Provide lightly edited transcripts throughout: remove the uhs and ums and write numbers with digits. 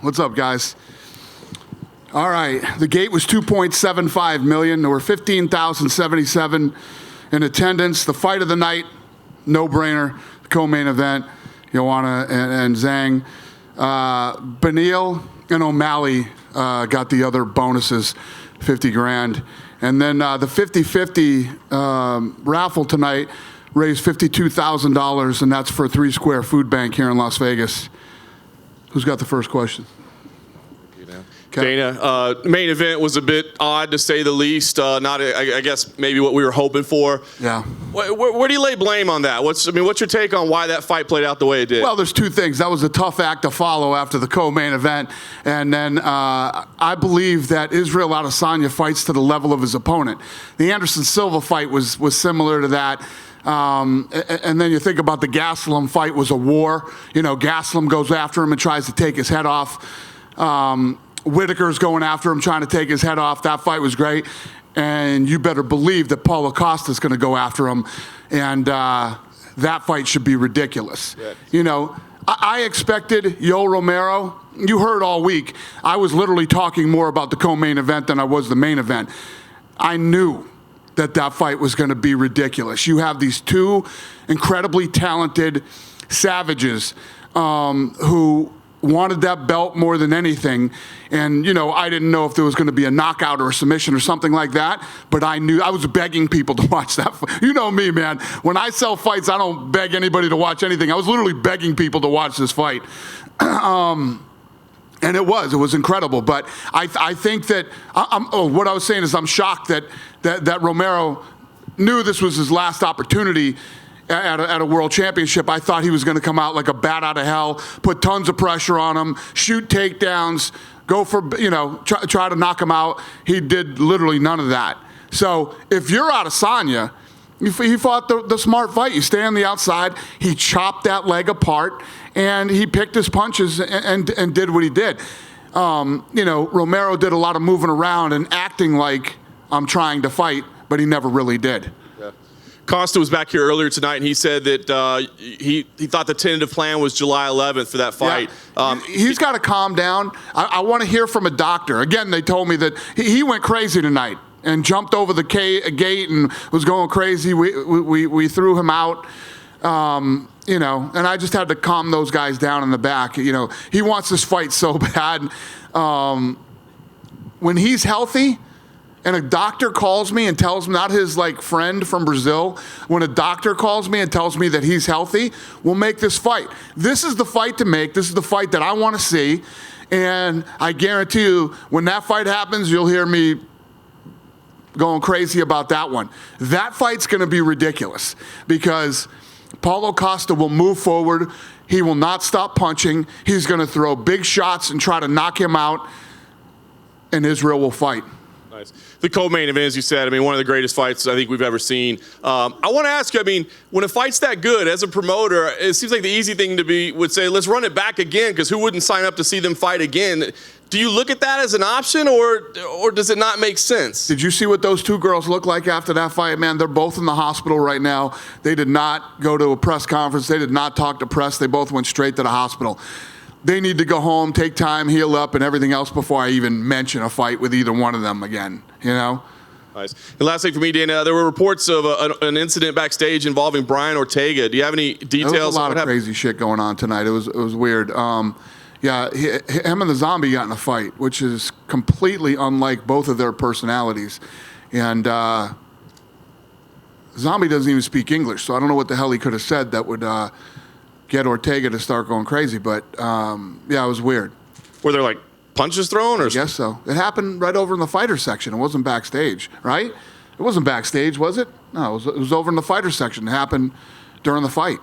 What's up, guys? All right, the gate was 2.75 million. There were 15,077 in attendance. The fight of the night, no-brainer, the co-main event, Joanna and Zhang. Beneil and O'Malley got the other bonuses, 50 grand. And then the 50-50 raffle tonight raised $52,000, and that's for 3 Square Food Bank here in Las Vegas. Who's got the first question? Dana, main event was a bit odd to say the least. Not, I guess, maybe what we were hoping for. Yeah. Where do you lay blame on that? What's your take on why that fight played out the way it did? Well, there's two things. That was a tough act to follow after the co-main event, and then I believe that Israel Adesanya fights to the level of his opponent. The Anderson Silva fight was similar to that. And then you think about the Gastelum fight was a war. You know, Gastelum goes after him and tries to take his head off. Whitaker's going after him, trying to take his head off. That fight was great. And you better believe that Paulo Costa's going to go after him. And that fight should be ridiculous. Yeah. You know, I expected Romero. You heard all week. I was literally talking more about the co-main event than I was the main event. I knew that fight was going to be ridiculous. You have these two incredibly talented savages who wanted that belt more than anything. And, you know, I didn't know if there was going to be a knockout or a submission or something like that, but I knew I was begging people to watch that fight. You know me, man. When I sell fights, I don't beg anybody to watch anything. I was literally begging people to watch this fight. And it was incredible. But I think that, what I was saying is I'm shocked that Romero knew this was his last opportunity at a world championship. I thought he was going to come out like a bat out of hell, put tons of pressure on him, shoot takedowns, go for, you know, try to knock him out. He did literally none of that. So if you're Adesanya, he fought the smart fight. You stay on the outside. He chopped that leg apart, and he picked his punches and did what he did. You know, Romero did a lot of moving around and acting like I'm trying to fight, but he never really did. Costa was back here earlier tonight, and he said that he thought the tentative plan was July 11th for that fight. Yeah. He's got to calm down. I want to hear from a doctor. Again, they told me that he went crazy tonight and jumped over the gate and was going crazy. We threw him out. You know, and I just had to calm those guys down in the back. You know, he wants this fight so bad. When he's healthy, and a doctor calls me and tells me, not his like friend from Brazil, when a doctor calls me and tells me that he's healthy, we'll make this fight. This is the fight to make. This is the fight that I want to see. And I guarantee you, when that fight happens, you'll hear me going crazy about that one. That fight's going to be ridiculous because Paulo Costa will move forward. He will not stop punching. He's going to throw big shots and try to knock him out, and Israel will fight. Nice. The co-main event, as you said, I mean, one of the greatest fights I think we've ever seen. I want to ask you, I mean, when a fight's that good, as a promoter, it seems like the easy thing to be would say, let's run it back again, because who wouldn't sign up to see them fight again? Do you look at that as an option, or does it not make sense? Did you see what those two girls look like after that fight? Man, they're both in the hospital right now. They did not go to a press conference. They did not talk to press. They both went straight to the hospital. They need to go home, take time, heal up, and everything else before I even mention a fight with either one of them again, you know? Nice. And last thing for me, Dana, there were reports of an incident backstage involving Brian Ortega. Do you have any details? There was a lot of crazy shit going on tonight. It was weird. Yeah, him and the Zombie got in a fight, which is completely unlike both of their personalities. And Zombie doesn't even speak English, so I don't know what the hell he could have said that would get Ortega to start going crazy. But, yeah, it was weird. Were there, like, punches thrown? Or I guess so. It happened right over in the fighter section. It wasn't backstage, right? It wasn't backstage, was it? No, it was over in the fighter section. It happened during the fight.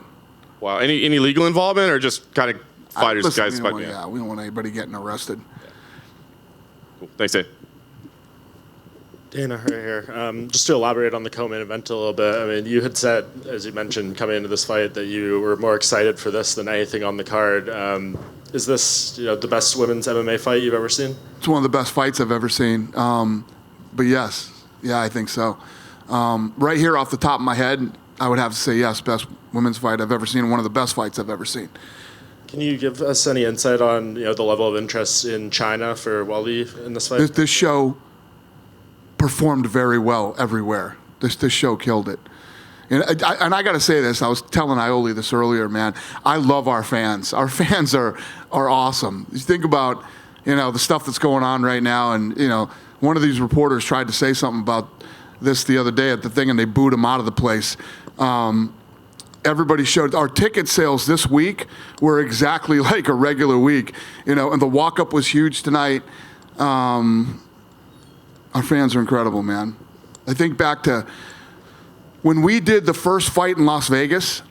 Wow. Any legal involvement, or just kind of fighters, guys fighting? Yeah, we don't want anybody getting arrested. Yeah. Cool. Thanks, Dave. Dana, right here. Just to elaborate on the co-main event a little bit, I mean, you had said, as you mentioned, coming into this fight, that you were more excited for this than anything on the card. Is this, the best women's MMA fight you've ever seen? It's one of the best fights I've ever seen. But yes, yeah, I think so. Right here off the top of my head, I would have to say yes, best women's fight I've ever seen, one of the best fights I've ever seen. Can you give us any insight on the level of interest in China for Weili in this fight? This show performed very well everywhere. This show killed it. And I got to say this. I was telling Ioli this earlier, man. I love our fans. Our fans are awesome. You think about the stuff that's going on right now, and one of these reporters tried to say something about this the other day at the thing, and they booed him out of the place. Everybody showed our ticket sales this week were exactly like a regular week, and the walk-up was huge tonight. Our fans are incredible, man. I think back to when we did the first fight in Las Vegas.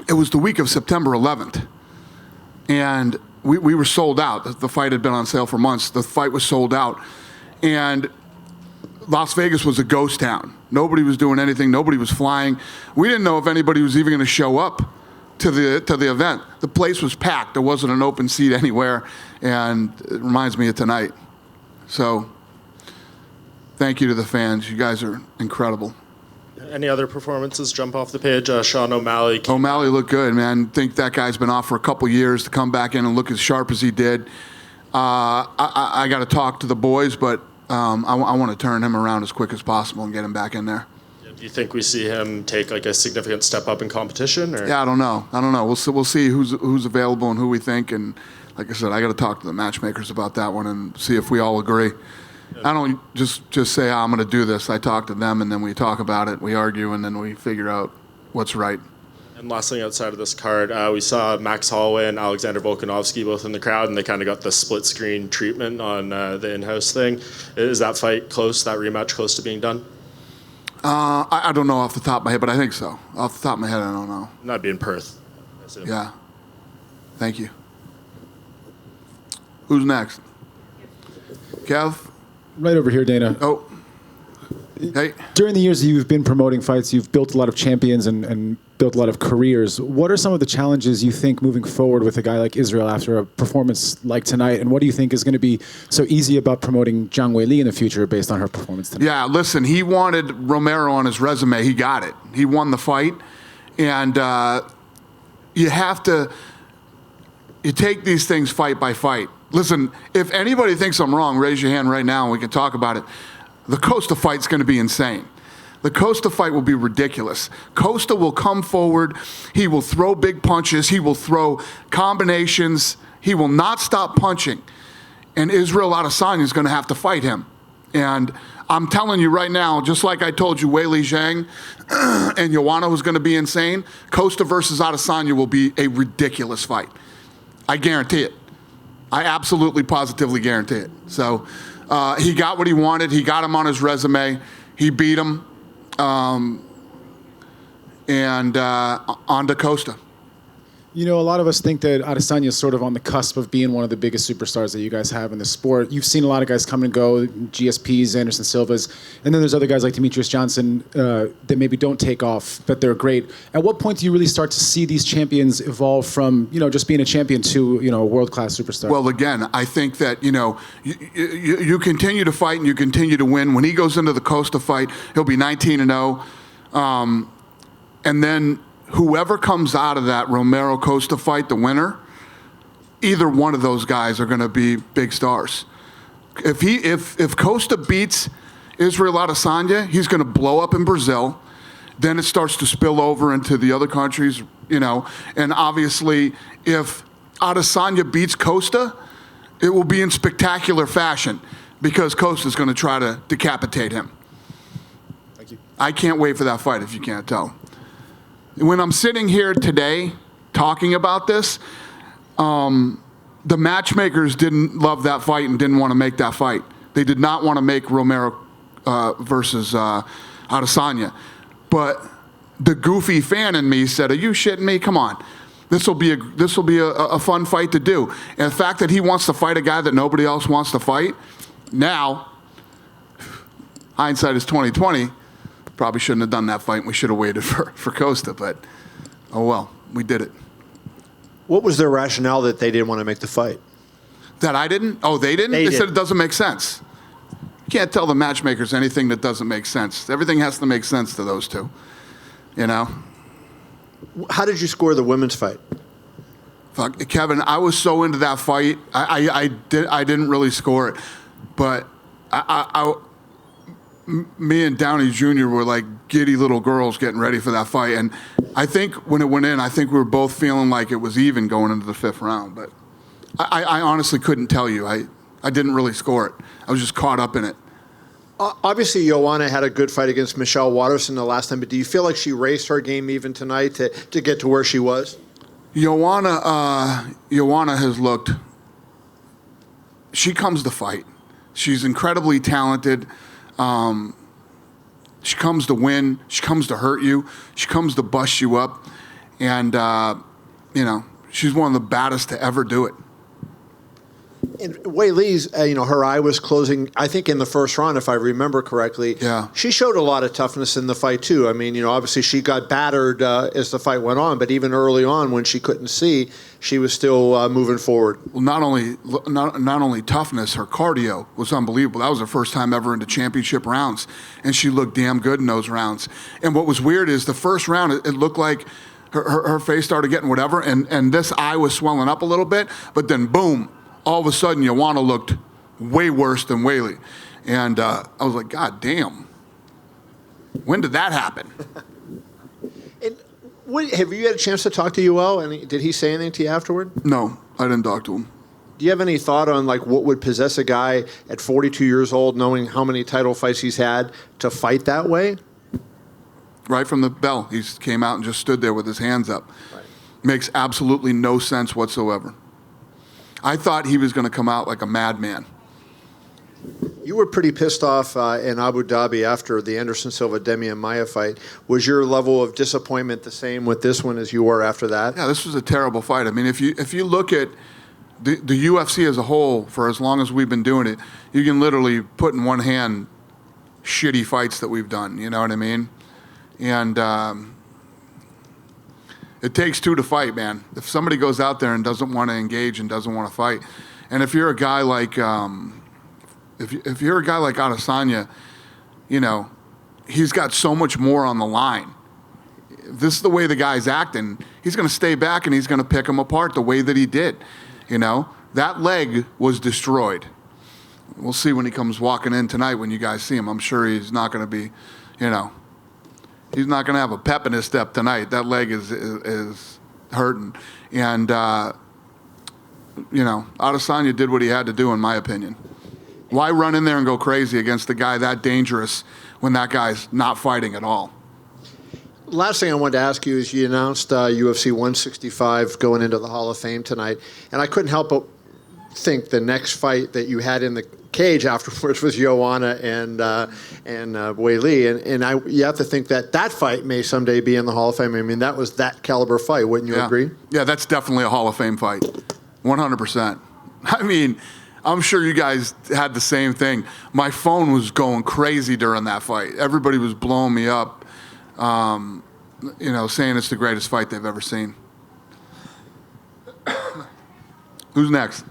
It was the week of September 11th, and we were sold out. The fight had been on sale for months. The fight was sold out, and Las Vegas was a ghost town. Nobody was doing anything. Nobody was flying. We didn't know if anybody was even going to show up to the event. The place was packed. There wasn't an open seat anywhere, and it reminds me of tonight. So thank you to the fans. You guys are incredible. Any other performances jump off the page? Sean O'Malley. O'Malley looked good, man. Think that guy's been off for a couple years to come back in and look as sharp as he did. I got to talk to the boys, but I want to turn him around as quick as possible and get him back in there. Do you think we see him take like a significant step up in competition? Or? Yeah, I don't know. We'll see who's available and who we think. And like I said, I got to talk to the matchmakers about that one and see if we all agree. I don't just say, I'm going to do this. I talk to them, and then we talk about it. We argue, and then we figure out what's right. And last thing outside of this card, we saw Max Holloway and Alexander Volkanovski both in the crowd, and they kind of got the split screen treatment on the in-house thing. Is that fight close, that rematch close to being done? I don't know off the top of my head, but I think so. Off the top of my head, I don't know. That'd be in Perth, I assume. Yeah. Thank you. Who's next? Kev? Right over here, Dana. Oh. Hey. During the years you've been promoting fights, you've built a lot of champions and built a lot of careers. What are some of the challenges you think moving forward with a guy like Israel after a performance like tonight? And what do you think is going to be so easy about promoting Zhang Weili in the future based on her performance tonight? Yeah, listen, he wanted Romero on his resume. He got it. He won the fight. And you take these things fight by fight. Listen, if anybody thinks I'm wrong, raise your hand right now and we can talk about it. The Costa fight's going to be insane. The Costa fight will be ridiculous. Costa will come forward. He will throw big punches. He will throw combinations. He will not stop punching. And Israel Adesanya is going to have to fight him. And I'm telling you right now, just like I told you, Weili, Zhang, and Joanna was going to be insane, Costa versus Adesanya will be a ridiculous fight. I guarantee it. I absolutely, positively guarantee it. So he got what he wanted. He got him on his resume. He beat him. And on to Costa. You know, a lot of us think that Adesanya is sort of on the cusp of being one of the biggest superstars that you guys have in the sport. You've seen a lot of guys come and go, GSPs, Anderson Silvas, and then there's other guys like Demetrius Johnson that maybe don't take off, but they're great. At what point do you really start to see these champions evolve from, just being a champion to, a world-class superstar? Well, again, I think that, you continue to fight and you continue to win. When he goes into the Costa fight, he'll be 19-0. And then whoever comes out of that Romero-Costa fight, the winner, either one of those guys are going to be big stars. If Costa beats Israel Adesanya, he's going to blow up in Brazil. Then it starts to spill over into the other countries, And obviously, if Adesanya beats Costa, it will be in spectacular fashion because Costa's going to try to decapitate him. Thank you. I can't wait for that fight, if you can't tell. When I'm sitting here today talking about this, the matchmakers didn't love that fight and didn't want to make that fight. They did not want to make Romero versus Adesanya. But the goofy fan in me said, "Are you shitting me? Come on. This will be a fun fight to do." And the fact that he wants to fight a guy that nobody else wants to fight, now, hindsight is 20/20. Probably shouldn't have done that fight. We should have waited for Costa, but oh well, we did it. What was their rationale that they didn't want to make the fight? That I didn't? Oh, they didn't? They said it doesn't make sense. You can't tell the matchmakers anything that doesn't make sense. Everything has to make sense to those two, How did you score the women's fight? Fuck, Kevin, I was so into that fight. I didn't really score it, but me and Downey Jr. were like giddy little girls getting ready for that fight. And I think when it went in, I think we were both feeling like it was even going into the 5th round. But I honestly couldn't tell you. I didn't really score it. I was just caught up in it. Obviously, Joanna had a good fight against Michelle Waterson the last time, but do you feel like she raised her game even tonight to get to where she was? Joanna has looked. She comes to fight. She's incredibly talented. She comes to win. She comes to hurt you. She comes to bust you up. And, she's one of the baddest to ever do it. And Weili's, her eye was closing, I think, in the first round, if I remember correctly. Yeah. She showed a lot of toughness in the fight, too. I mean, obviously she got battered as the fight went on, but even early on when she couldn't see, she was still moving forward. Well, not only toughness, her cardio was unbelievable. That was her first time ever into championship rounds, and she looked damn good in those rounds. And what was weird is the first round, it looked like her face started getting whatever, and this eye was swelling up a little bit, but then boom, all of a sudden, Joanna looked way worse than Weili. And I was like, God damn. When did that happen? And have you had a chance to talk to Yoel? And did he say anything to you afterward? No, I didn't talk to him. Do you have any thought on what would possess a guy at 42 years old, knowing how many title fights he's had, to fight that way? Right from the bell, he came out and just stood there with his hands up. Right. Makes absolutely no sense whatsoever. I thought he was going to come out like a madman. You were pretty pissed off in Abu Dhabi after the Anderson Silva Demian Maia fight. Was your level of disappointment the same with this one as you were after that? Yeah, this was a terrible fight. I mean, if you look at the UFC as a whole, for as long as we've been doing it, you can literally put in one hand shitty fights that we've done. You know what I mean? And it takes two to fight, man. If somebody goes out there and doesn't want to engage and doesn't want to fight, and if you're a guy like if you're a guy like Adesanya, he's got so much more on the line. If this is the way the guy's acting, he's going to stay back and he's going to pick him apart the way that he did. That leg was destroyed. We'll see when he comes walking in tonight when you guys see him. I'm sure he's not going to be, he's not going to have a pep in his step tonight. That leg is hurting. And, Adesanya did what he had to do, in my opinion. Why run in there and go crazy against a guy that dangerous when that guy's not fighting at all? Last thing I wanted to ask you is you announced UFC 165 going into the Hall of Fame tonight, and I couldn't help but think the next fight that you had in the cage afterwards was Joanna and Weili, and you have to think that fight may someday be in the Hall of Fame. I mean, that was that caliber fight, wouldn't you agree? Yeah, that's definitely a Hall of Fame fight, 100%. I mean, I'm sure you guys had the same thing. My phone was going crazy during that fight. Everybody was blowing me up, saying it's the greatest fight they've ever seen. Who's next?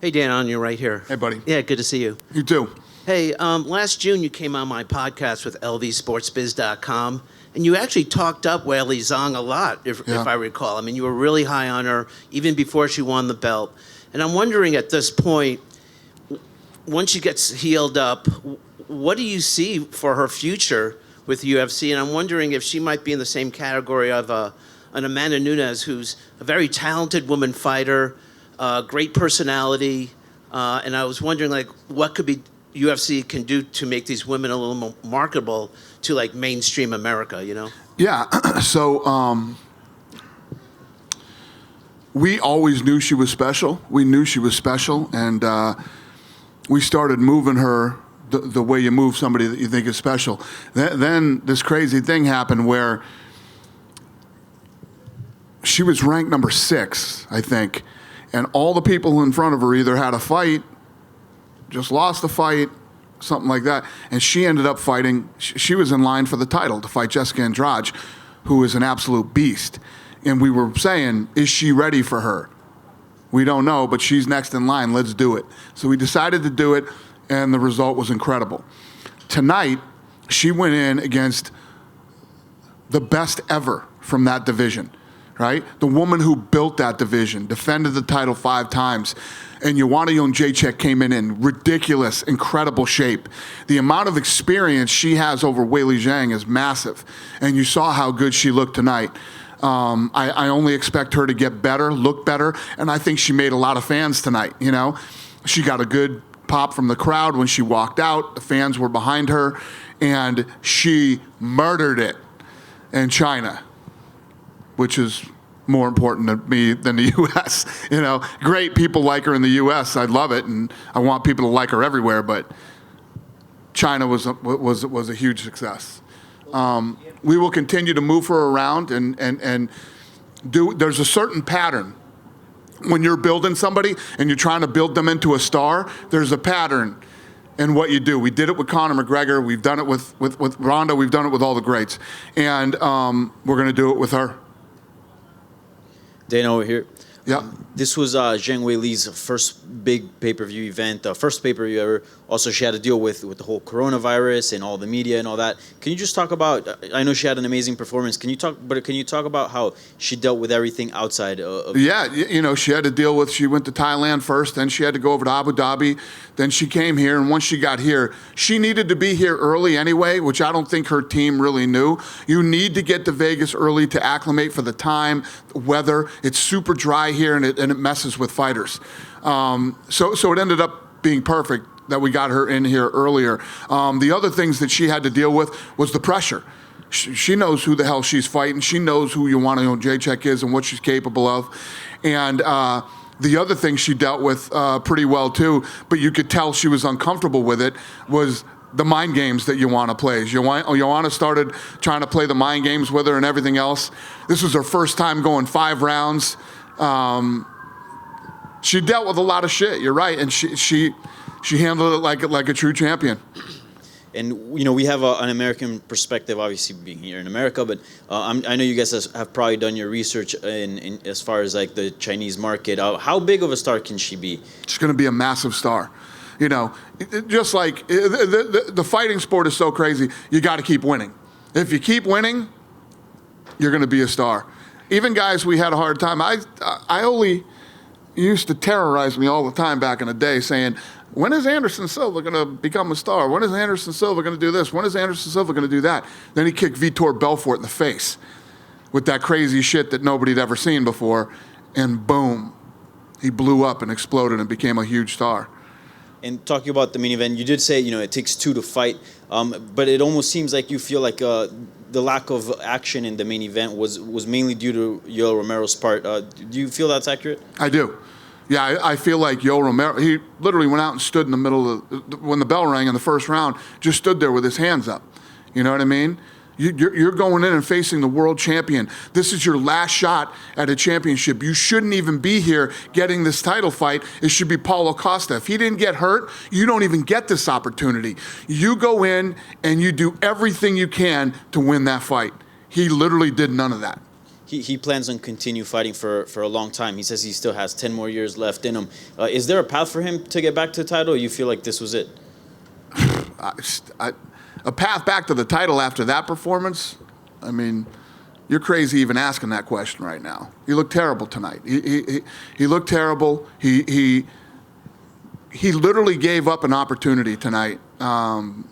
Hey, Dan, you're right here. Hey, buddy. Yeah, good to see you. You too. Hey, last June you came on my podcast with LVSportsBiz.com, and you actually talked up Weili Zhang a lot, if I recall. I mean, you were really high on her, even before she won the belt. And I'm wondering at this point, once she gets healed up, what do you see for her future with UFC? And I'm wondering if she might be in the same category of an Amanda Nunes, who's a very talented woman fighter, great personality, and I was wondering, what could be UFC can do to make these women a little more marketable to mainstream America? Yeah. So we always knew she was special. We knew she was special, and we started moving her the way you move somebody that you think is special. Then this crazy thing happened where she was ranked number 6, I think. And all the people in front of her either had a fight, just lost the fight, something like that. And she ended up fighting. She was in line for the title to fight Jessica Andrade, who is an absolute beast. And we were saying, is she ready for her? We don't know, but she's next in line. Let's do it. So we decided to do it, and the result was incredible. Tonight, she went in against the best ever from that division. right? The woman who built that division, defended the title 5 times, and Joanna Jędrzejczyk came in ridiculous, incredible shape. The amount of experience she has over Weili Zhang is massive, and you saw how good she looked tonight. I only expect her to get better, look better, and I think she made a lot of fans tonight, you know? She got a good pop from the crowd when she walked out. The fans were behind her, and she murdered it in China, which is more important to me than the U.S. You know, great people like her in the U.S. I love it, and I want people to like her everywhere. But China was a huge success. We will continue to move her around and do. There's a certain pattern when you're building somebody and you're trying to build them into a star. There's a pattern in what you do. We did it with Conor McGregor. We've done it with Ronda. We've done it with all the greats, and we're going to do it with her. Dana over here. Yeah. This was Zhang Weili's first big pay-per-view event, first pay-per-view ever. Also, she had to deal with the whole coronavirus and all the media and all that. Can you just talk about? I know she had an amazing performance. Can you talk about how she dealt with everything outside of? Yeah, you know, she had to deal with. She went to Thailand first, then she had to go over to Abu Dhabi, then she came here, and once she got here, she needed to be here early anyway, which I don't think her team really knew. You need to get to Vegas early to acclimate for the time, the weather. It's super dry here, and it messes with fighters. So it ended up being perfect that we got her in here earlier. The other things that she had to deal with was the pressure. She knows who the hell she's fighting. She knows who Joanna Jędrzejczyk is and what she's capable of. And the other thing she dealt with pretty well too, but you could tell she was uncomfortable with it, was the mind games that Joanna plays. Joanna started trying to play the mind games with her and everything else. This was her first time going 5 rounds. She dealt with a lot of shit. You're right, and she handled it like a true champion. And you know, we have an American perspective, obviously being here in America. But I know you guys have probably done your research in as far as like the Chinese market. How big of a star can she be? She's going to be a massive star. You know, just like the fighting sport is so crazy, you got to keep winning. If you keep winning, you're going to be a star. Even guys we had a hard time. I only used to terrorize me all the time back in the day saying, when is Anderson Silva going to become a star? When is Anderson Silva going to do this? When is Anderson Silva going to do that? Then he kicked Vitor Belfort in the face with that crazy shit that nobody had ever seen before, and boom, he blew up and exploded and became a huge star. And talking about the main event, you did say, you know, it takes 2 to fight, but it almost seems like you feel like the lack of action in the main event was mainly due to Yoel Romero's part. Do you feel that's accurate? I do. Yeah, I feel like Yoel Romero, he literally went out and stood in the middle of, when the bell rang in the first round, just stood there with his hands up. You know what I mean? You're going in and facing the world champion. This is your last shot at a championship. You shouldn't even be here getting this title fight. It should be Paulo Costa. If he didn't get hurt, you don't even get this opportunity. You go in and you do everything you can to win that fight. He literally did none of that. He plans on continue fighting for a long time. He says he still has 10 more years left in him. Is there a path for him to get back to the title, or you feel like this was it? A path back to the title after that performance? I mean, you're crazy even asking that question right now. He looked terrible tonight. He looked terrible. He literally gave up an opportunity tonight. You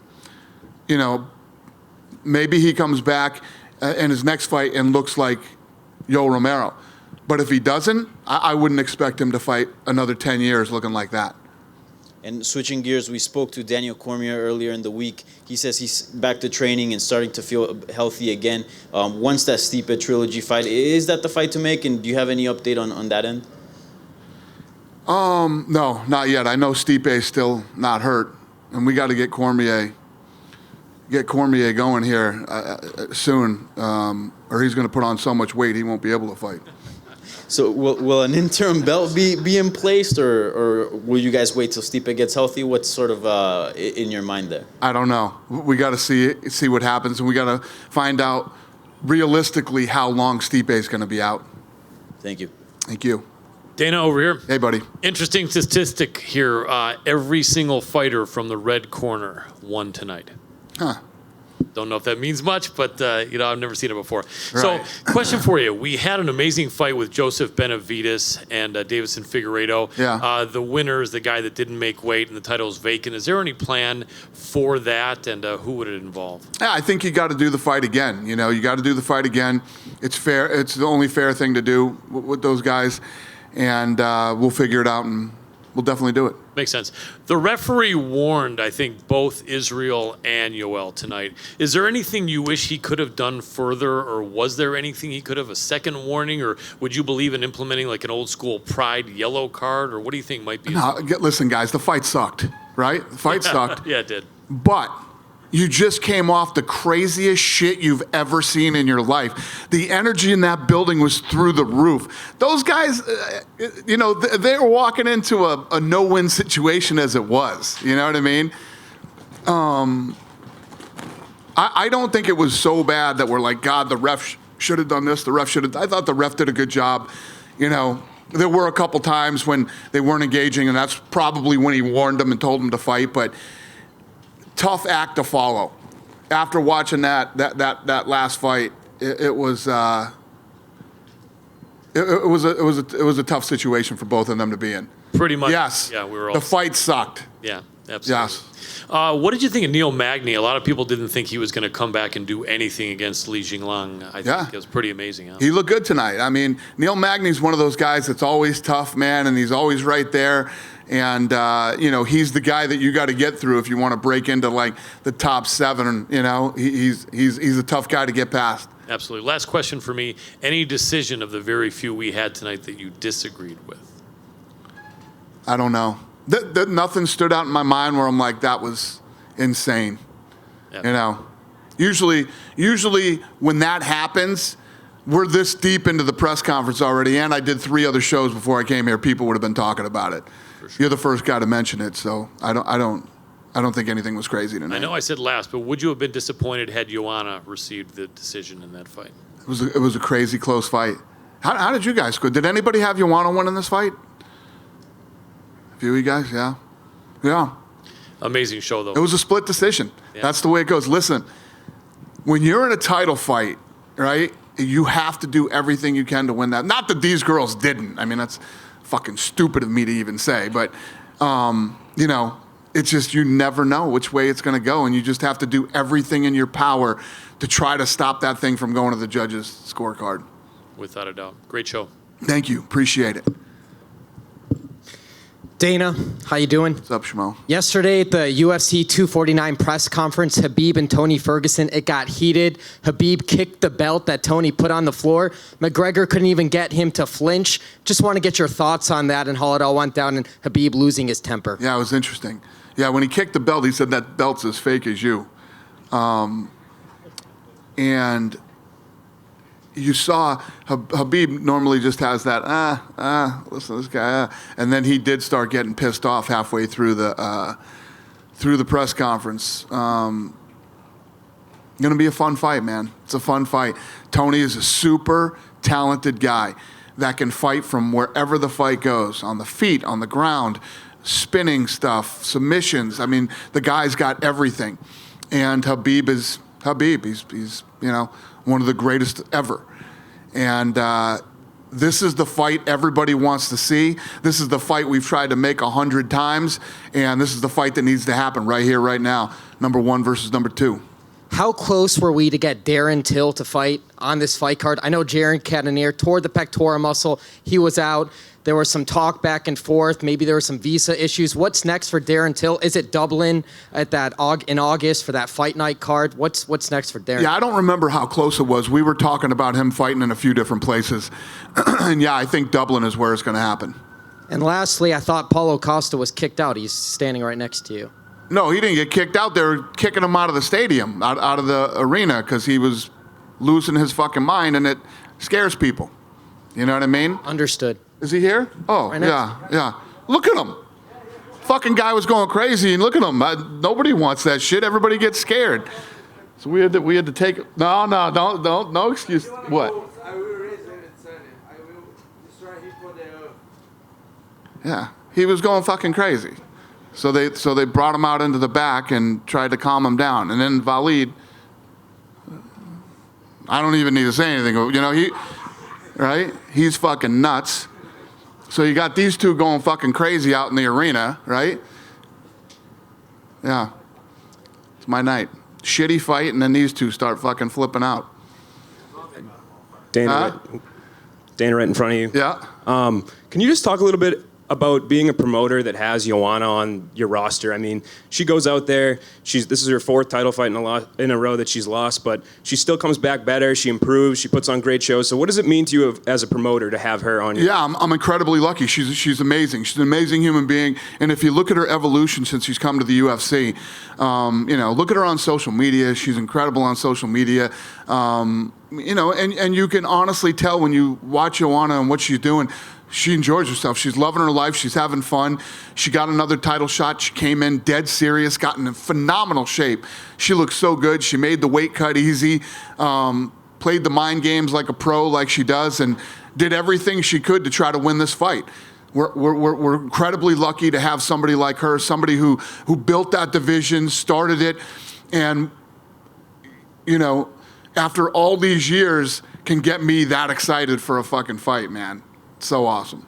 know, maybe he comes back in his next fight and looks like Yoel Romero. But if he doesn't, I wouldn't expect him to fight another 10 years looking like that. And switching gears, we spoke to Daniel Cormier earlier in the week. He says he's back to training and starting to feel healthy again. Once that Stipe trilogy fight, is that the fight to make? And do you have any update on that end? No, not yet. I know Stipe is still not hurt, and we got to get Cormier going here soon, or he's going to put on so much weight he won't be able to fight. So will an interim belt be in place, or will you guys wait till Stipe gets healthy? What's sort of in your mind there? I don't know. We got to see what happens, and we got to find out realistically how long Stipe is going to be out. Thank you. Thank you. Dana over here. Hey, buddy. Interesting statistic here. Every single fighter from the red corner won tonight. Huh. Don't know if that means much, but I've never seen it before. Right. So, question for you: we had an amazing fight with Joseph Benavidez and Davison Figueiredo. Yeah. The winner is the guy that didn't make weight, and the title is vacant. Is there any plan for that, and who would it involve? Yeah, I think you got to do the fight again. You got to do the fight again. It's fair. It's the only fair thing to do with those guys, and we'll figure it out, and we'll definitely do it. Makes sense. The referee warned, I think, both Israel and Yoel tonight. Is there anything you wish he could have done further, or was there anything he could have, a second warning, or would you believe in implementing like an old school pride yellow card, or what do you think might be? No, listen, guys, the fight sucked, right? The fight sucked. Yeah, it did. But you just came off the craziest shit you've ever seen in your life. The energy in that building was through the roof. Those guys, they were walking into a no-win situation as it was. You know what I mean? I don't think it was so bad that we're like, God, the ref should have done this. The ref should have. I thought the ref did a good job. There were a couple times when they weren't engaging, and that's probably when he warned them and told them to fight. But tough act to follow. After watching that last fight, it was a tough situation for both of them to be in. Pretty much. Yes. Yeah, we were all. The fight sucked. Yeah, absolutely. Yes. What did you think of Neil Magny? A lot of people didn't think he was going to come back and do anything against Li Jingliang. I think it was pretty amazing. Huh? He looked good tonight. I mean, Neil Magny's one of those guys that's always tough, man, and he's always right there. And, he's the guy that you got to get through if you want to break into, like, the top 7. He's a tough guy to get past. Absolutely. Last question for me. Any decision of the very few we had tonight that you disagreed with? I don't know. Nothing stood out in my mind where I'm like, that was insane. Yeah. Usually when that happens, we're this deep into the press conference already, and I did 3 other shows before I came here. People would have been talking about it. Sure. You're the first guy to mention it, so I don't think anything was crazy tonight. I know I said last, but would you have been disappointed had Joanna received the decision in that fight? It was a crazy close fight. How did you guys go? Did anybody have Joanna win in this fight? A few of you guys, yeah. Yeah. Amazing show, though. It was a split decision. Yeah. That's the way it goes. Listen, when you're in a title fight, right, you have to do everything you can to win that. Not that these girls didn't. I mean, that's fucking stupid of me to even say. But, it's just you never know which way it's going to go. And you just have to do everything in your power to try to stop that thing from going to the judges' scorecard. Without a doubt. Great show. Thank you. Appreciate it. Dana, how you doing? What's up, Shmo? Yesterday at the UFC 249 press conference, Khabib and Tony Ferguson, it got heated. Khabib kicked the belt that Tony put on the floor. McGregor couldn't even get him to flinch. Just want to get your thoughts on that and how it all went down and Khabib losing his temper. Yeah, it was interesting. Yeah, when he kicked the belt, he said that belt's as fake as you. And you saw Khabib normally just has that, listen to this guy, and then he did start getting pissed off halfway through the press conference. Going to be a fun fight, man. It's a fun fight. Tony is a super talented guy that can fight from wherever the fight goes, on the feet, on the ground, spinning stuff, submissions. I mean, the guy's got everything. And Khabib is Khabib. He's one of the greatest ever. And this is the fight everybody wants to see. This is the fight we've tried to make 100 times. And this is the fight that needs to happen right here, right now. Number 1 versus number 2. How close were we to get Darren Till to fight on this fight card? I know Jaron Cannonier tore the pectoral muscle. He was out. There was some talk back and forth. Maybe there were some visa issues. What's next for Darren Till? Is it Dublin in August for that fight night card? What's next for Darren? Yeah, I don't remember how close it was. We were talking about him fighting in a few different places. And yeah, I think Dublin is where it's going to happen. And lastly, I thought Paulo Costa was kicked out. He's standing right next to you. No, he didn't get kicked out. They were kicking him out of the stadium, out of the arena, because he was losing his fucking mind, and it scares people. You know what I mean? Understood. Is he here? Oh, Right yeah. Look at him. Fucking guy was going crazy, and look at him. Nobody wants that shit. Everybody gets scared. So we had to take. No, don't, no excuse. What? I will raise him and send him. I will destroy him for the earth. Yeah, he was going fucking crazy. So they brought him out into the back and tried to calm him down. And then Walid I don't even need to say anything. You know, right? He's fucking nuts. So you got these two going fucking crazy out in the arena, right? Yeah. It's my night. Shitty fight, and then these two start fucking flipping out. Dana right in front of you. Yeah. Can you just talk a little bit about being a promoter that has Joanna on your roster? I mean, she goes out there. This is her 4th title fight in a row that she's lost, but she still comes back better. She improves. She puts on great shows. So what does it mean to you as a promoter to have her on your Yeah, I'm incredibly lucky. She's amazing. She's an amazing human being. And if you look at her evolution since she's come to the UFC, you know, look at her on social media. She's incredible on social media. You know, and you can honestly tell when you watch Joanna and what she's doing, she enjoys herself. She's loving her life. She's having fun. She got another title shot. She came in dead serious, got in phenomenal shape. She looks so good. She made the weight cut easy, played the mind games like a pro, like she does, and did everything she could to try to win this fight. We're incredibly lucky to have somebody like her, somebody who built that division, started it, and, you know, after all these years can get me that excited for a fucking fight, man. So awesome.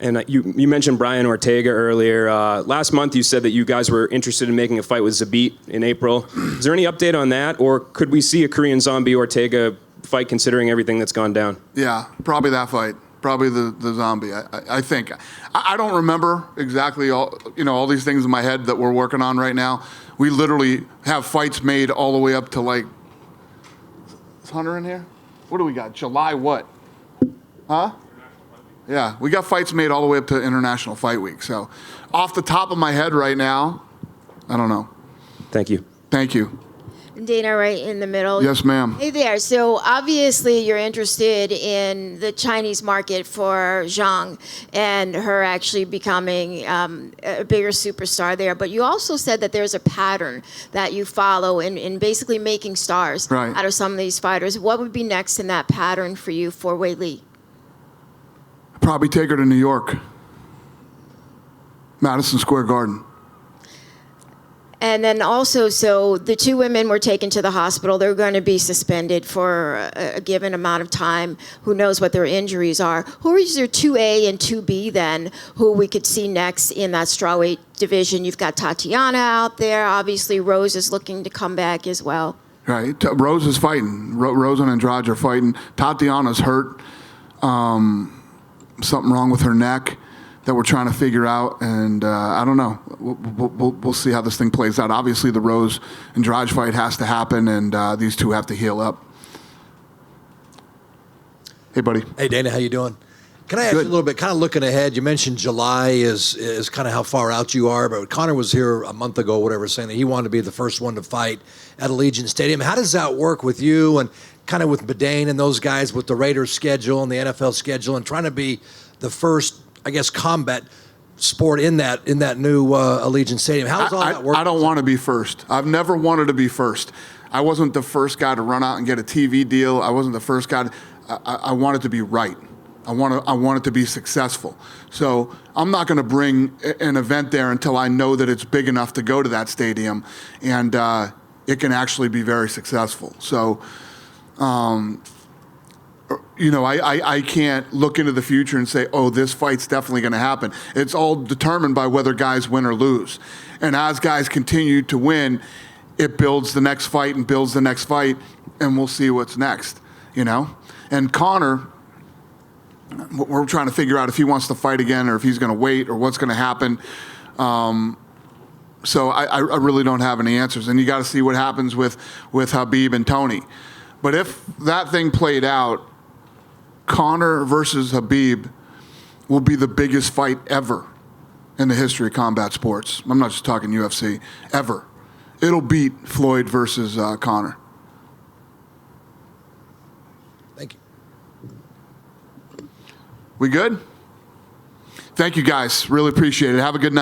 And you mentioned Brian Ortega earlier. Last month you said that you guys were interested in making a fight with Zabit in April. Is there any update on that, or could we see a Korean Zombie Ortega fight considering everything that's gone down? Yeah, probably that fight. Probably the Zombie. I think. I don't remember exactly all these things in my head that we're working on right now. We literally have fights made all the way up to like. Is Hunter in here? What do we got? July what? Huh? Yeah, we got fights made all the way up to International Fight Week. So, off the top of my head right now, I don't know. Thank you. Thank you. Dana, right in the middle. Yes, ma'am. Hey there. So obviously you're interested in the Chinese market for Zhang and her actually becoming a bigger superstar there. But you also said that there's a pattern that you follow in basically making stars out of some of these fighters. What would be next in that pattern for you for Weili? Probably take her to New York. Madison Square Garden. And then also, so the 2 women were taken to the hospital. They're going to be suspended for a given amount of time. Who knows what their injuries are? Who is your 2A and 2B then, who we could see next in that strawweight division? You've got Tatiana out there. Obviously, Rose is looking to come back as well. Right. Rose is fighting. Rose and Andrade are fighting. Tatiana's hurt. Something wrong with her neck that we're trying to figure out, and I don't know. We'll see how this thing plays out. Obviously, the Rose Andrade fight has to happen, and these two have to heal up. Hey, buddy. Hey, Dana, how you doing? Can I ask you a little bit, kind of looking ahead, you mentioned July is kind of how far out you are, but Conor was here a month ago, whatever, saying that he wanted to be the first one to fight at Allegiant Stadium. How does that work with you and kind of with Badane and those guys with the Raiders schedule and the NFL schedule and trying to be the first, I guess, combat sport in that new Allegiant Stadium? How does all that work? I don't want to be first. I've never wanted to be first. I wasn't the first guy to run out and get a TV deal. I wasn't the first guy. I wanted to be right. I want it to be successful. So I'm not going to bring an event there until I know that it's big enough to go to that stadium and it can actually be very successful. So, you know, I can't look into the future and say, oh, this fight's definitely going to happen. It's all determined by whether guys win or lose. And as guys continue to win, it builds the next fight and builds the next fight, and we'll see what's next, you know? And Conor, we're trying to figure out if he wants to fight again or if he's going to wait or what's going to happen. So I really don't have any answers. And you got to see what happens with Khabib and Tony. But if that thing played out, Conor versus Khabib will be the biggest fight ever in the history of combat sports. I'm not just talking UFC, ever. It'll beat Floyd versus Conor. Thank you. We good? Thank you, guys. Really appreciate it. Have a good night.